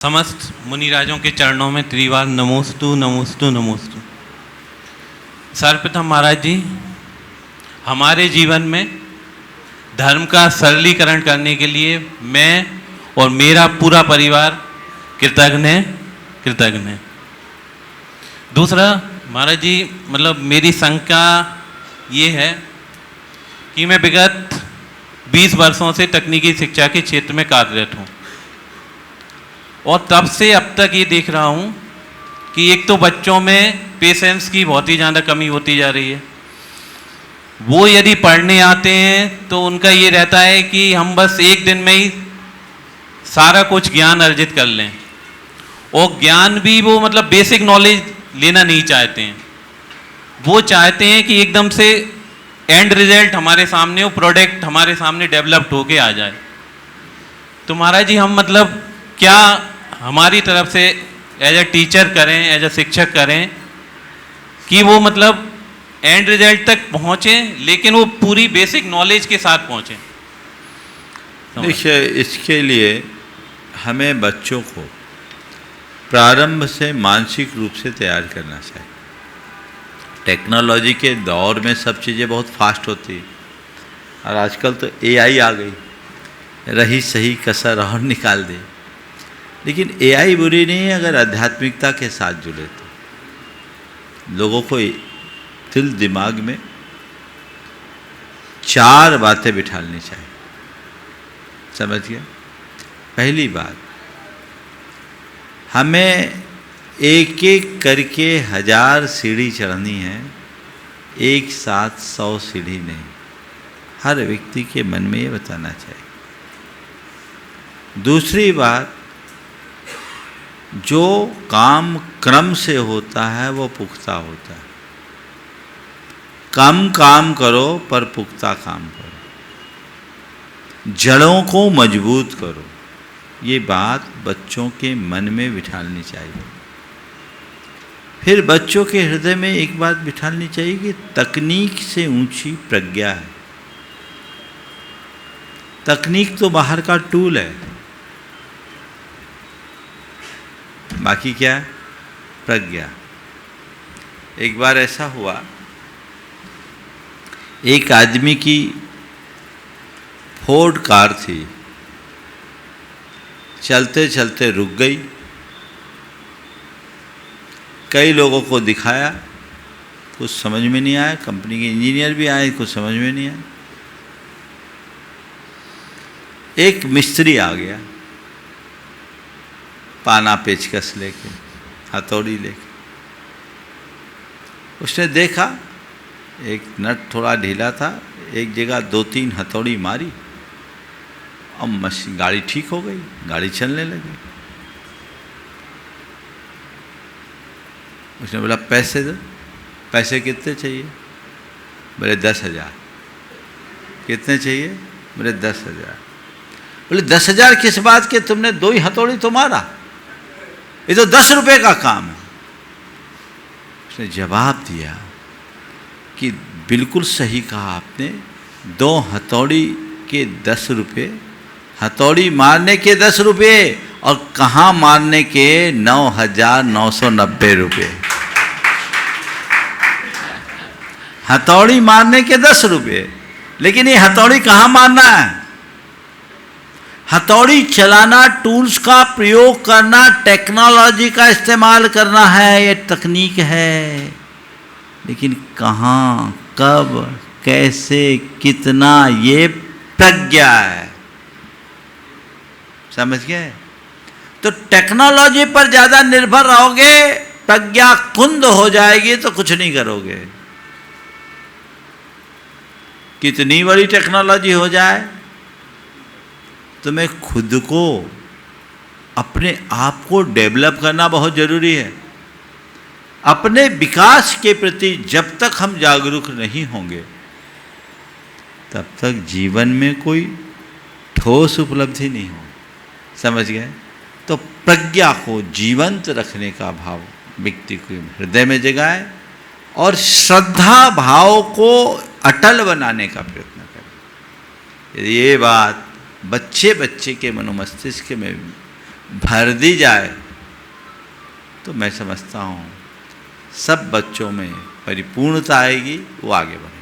समस्त मुनिराजों के चरणों में त्रिवार नमोस्तु नमोस्तु नमोस्तु। सर्वप्रथम महाराज जी, हमारे जीवन में धर्म का सरलीकरण करने के लिए मैं और मेरा पूरा परिवार कृतज्ञ है। दूसरा महाराज जी, मतलब मेरी शंका ये है कि मैं विगत 20 वर्षों से तकनीकी शिक्षा के क्षेत्र में कार्यरत हूँ और तब से अब तक ये देख रहा हूँ कि एक तो बच्चों में पेशेंस की बहुत ही ज़्यादा कमी होती जा रही है। वो यदि पढ़ने आते हैं तो उनका ये रहता है कि हम बस एक दिन में ही सारा कुछ ज्ञान अर्जित कर लें, और ज्ञान भी वो मतलब बेसिक नॉलेज लेना नहीं चाहते हैं। वो चाहते हैं कि एकदम से एंड रिजल्ट हमारे सामने, वो प्रोडक्ट हमारे सामने डेवलप्ड होके आ जाए। तो महाराज जी, हम मतलब क्या हमारी तरफ से एज ए टीचर करें, एज ए शिक्षक करें कि वो मतलब एंड रिजल्ट तक पहुँचें, लेकिन वो पूरी बेसिक नॉलेज के साथ पहुँचें। देखिए, इसके लिए हमें बच्चों को प्रारंभ से मानसिक रूप से तैयार करना चाहिए। टेक्नोलॉजी के दौर में सब चीज़ें बहुत फास्ट होती है और आजकल तो एआई आ गई, रही सही कसर और निकाल दे। लेकिन एआई बुरी नहीं है अगर आध्यात्मिकता के साथ जुड़े तो। लोगों को दिल दिमाग में 4 बातें बिठानी चाहिए, समझ गया? पहली बात, हमें एक एक करके 1000 सीढ़ी चढ़नी है, एक साथ 100 सीढ़ी नहीं। हर व्यक्ति के मन में ये बताना चाहिए। दूसरी बात, जो काम क्रम से होता है वो पुख्ता होता है। कम काम करो पर पुख्ता काम करो, जड़ों को मजबूत करो। ये बात बच्चों के मन में बिठानी चाहिए। फिर बच्चों के हृदय में एक बात बिठानी चाहिए कि तकनीक से ऊंची प्रज्ञा है। तकनीक तो बाहर का टूल है, बाकी क्या है? प्रज्ञा। एक बार ऐसा हुआ, एक आदमी की फोर्ड कार थी, चलते चलते रुक गई। कई लोगों को दिखाया, कुछ समझ में नहीं आया। कंपनी के इंजीनियर भी आए, कुछ समझ में नहीं आया। एक मिस्त्री आ गया, पाना पेचकस लेके, हथौड़ी लेके। उसने देखा एक नट थोड़ा ढीला था, एक जगह 2-3 हथौड़ी मारी और मशीन, गाड़ी ठीक हो गई, गाड़ी चलने लगी। उसने बोला पैसे दो। पैसे कितने चाहिए? बोले 10,000। कितने चाहिए? बोले 10,000। बोले 10,000 किस बात के? तुमने 2 ही हथौड़ी तो मारा, ये तो 10 रुपये का काम है। उसने जवाब दिया कि बिल्कुल सही कहा आपने, 2 हथौड़ी के 10 रुपये, हथौड़ी मारने के 10 रुपये और कहाँ मारने के 9,990 रुपये। हथौड़ी मारने के 10 रुपये, लेकिन ये हथौड़ी कहाँ मारना है? हथौड़ी चलाना, टूल्स का प्रयोग करना, टेक्नोलॉजी का इस्तेमाल करना है, ये तकनीक है। लेकिन कहाँ, कब, कैसे, कितना, ये प्रज्ञा है। समझ गए? तो टेक्नोलॉजी पर ज़्यादा निर्भर रहोगे, प्रज्ञा कुंद हो जाएगी तो कुछ नहीं करोगे। कितनी बड़ी टेक्नोलॉजी हो जाए, तुम्हें खुद को, अपने आप को डेवलप करना बहुत ज़रूरी है। अपने विकास के प्रति जब तक हम जागरूक नहीं होंगे, तब तक जीवन में कोई ठोस उपलब्धि नहीं हो। समझ गए? तो प्रज्ञा को जीवंत रखने का भाव व्यक्ति को हृदय में जगाए और श्रद्धा भाव को अटल बनाने का प्रयत्न करें। ये बात बच्चे के मनोमस्तिष्क में भर दी जाए तो मैं समझता हूँ सब बच्चों में परिपूर्णता आएगी, वो आगे बढ़ेंगे।